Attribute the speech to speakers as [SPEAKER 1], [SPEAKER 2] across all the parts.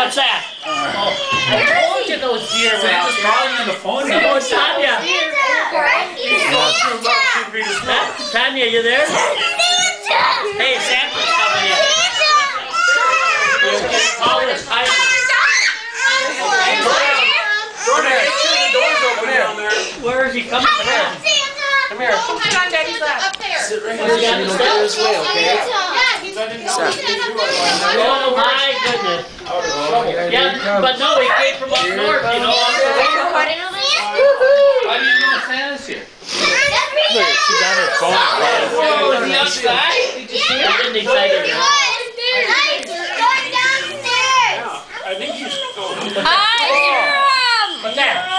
[SPEAKER 1] What's that? Oh, I told you those deer were out
[SPEAKER 2] Santa's
[SPEAKER 1] there.
[SPEAKER 2] calling on the phone.
[SPEAKER 1] Oh, Tanya. Tanya, you there? Hey, Santa's coming in. You'll get all this time. Where is he coming from? Come here.
[SPEAKER 3] Oh, hang on, Daddy's up there.
[SPEAKER 4] Sit right here. Sit this way, okay?
[SPEAKER 3] Yeah, he's
[SPEAKER 1] Oh my goodness. Yeah, but no, he came from up north, you know.
[SPEAKER 2] How do you know Santa's here?
[SPEAKER 4] Look, she's on her phone.
[SPEAKER 1] Oh, is he outside? Did you see him? I'm getting excited now.
[SPEAKER 4] I think he's going.
[SPEAKER 1] What's that?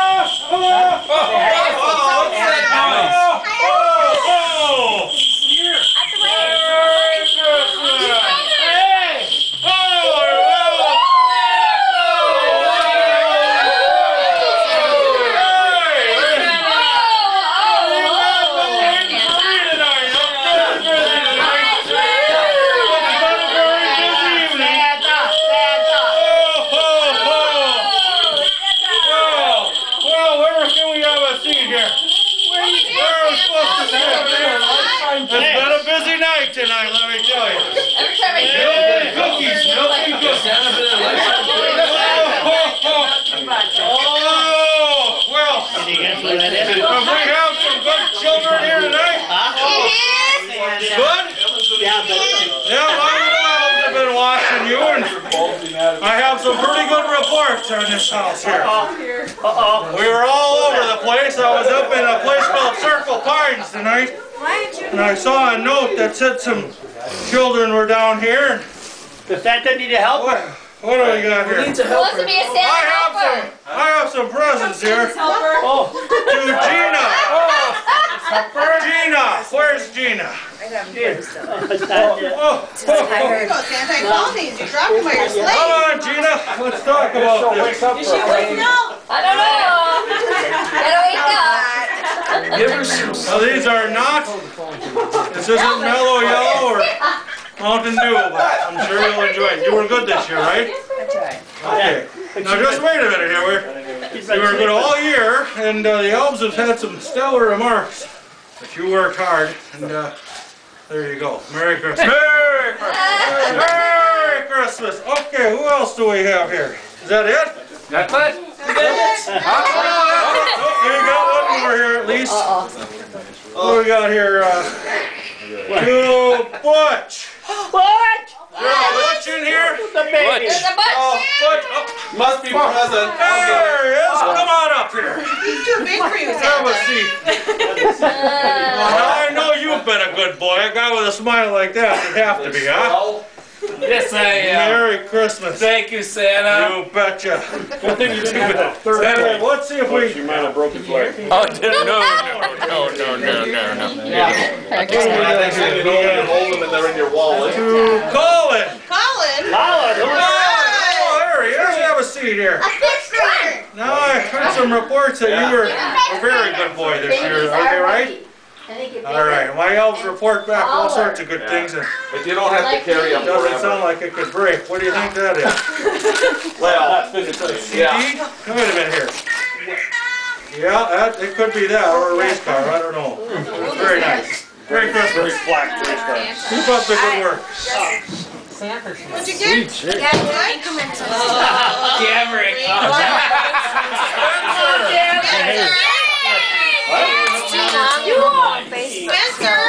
[SPEAKER 5] It's been a busy night tonight, let me tell you.
[SPEAKER 3] Every time I hear
[SPEAKER 5] Cookies, milky cookies. Oh, well, if we have some good children here tonight, good? Yeah, my elves have been watching you, and I have some pretty good reports on this house here. We were all over the place. I was up in a place called Circle Pines tonight. And I saw a note that said some children were down here.
[SPEAKER 1] Does Santa need a helper?
[SPEAKER 5] What do we got here? I have some presents here.
[SPEAKER 1] Oh,
[SPEAKER 5] To Gina. Gina, where's Gina? Oh,
[SPEAKER 3] Santa, I called you. You dropped him by your sleigh.
[SPEAKER 5] come on, Gina. Let's talk about this.
[SPEAKER 3] Is she waking up?
[SPEAKER 6] I don't know. Gotta wake up.
[SPEAKER 4] Give her some.
[SPEAKER 5] Well, these are not. This isn't Mellow Yellow or Mountain Dew, but I'm sure you'll enjoy it. You were good this year, right? Okay. Now just wait a minute here. We were good all year, and the elves have had some stellar remarks. But you worked hard, and there you go. Merry Christmas. Merry Christmas. Merry Christmas. Okay, who else do we have here? Is that it?
[SPEAKER 2] That's it?
[SPEAKER 5] Oh, we got one more here at least. What do we got here? To Butch.
[SPEAKER 1] what?
[SPEAKER 5] There's a Butch in here?
[SPEAKER 1] The baby.
[SPEAKER 6] There's a bunch.
[SPEAKER 5] Oh, Butch. Oh,
[SPEAKER 4] Must be present.
[SPEAKER 5] there he is. Come on up here.
[SPEAKER 3] He's too big for you,
[SPEAKER 5] Have a
[SPEAKER 3] Santa.
[SPEAKER 5] seat. Now I know you've been a good boy. A guy with a smile like that would have to be, huh?
[SPEAKER 2] Yes, I am.
[SPEAKER 5] Merry Christmas.
[SPEAKER 2] Thank you, Santa.
[SPEAKER 5] You betcha.
[SPEAKER 4] Good thing you didn't have that third
[SPEAKER 5] Hey,
[SPEAKER 4] leg.
[SPEAKER 5] let's see if we.
[SPEAKER 4] You might have broken flag.
[SPEAKER 2] Oh, no.
[SPEAKER 4] I think you don't hold them and they're in your wallet.
[SPEAKER 5] To Colin.
[SPEAKER 3] Colin.
[SPEAKER 5] Oh, there he is. Have a seat here. Now I heard some reports that you were a very good boy this year. Are they right? All right. My elves report back all sorts of good things. And
[SPEAKER 4] But you don't have to carry them
[SPEAKER 5] doesn't sound
[SPEAKER 4] forever.
[SPEAKER 5] like it could break. What do you think that is?
[SPEAKER 4] Well, not physically. Yeah.
[SPEAKER 5] CD? Come wait a minute here. Yeah, it could be that or a race car. I don't know. Very nice. Merry Christmas. Keep up the good work.
[SPEAKER 3] What'd you get?
[SPEAKER 6] You on Facebook.
[SPEAKER 3] Spencer.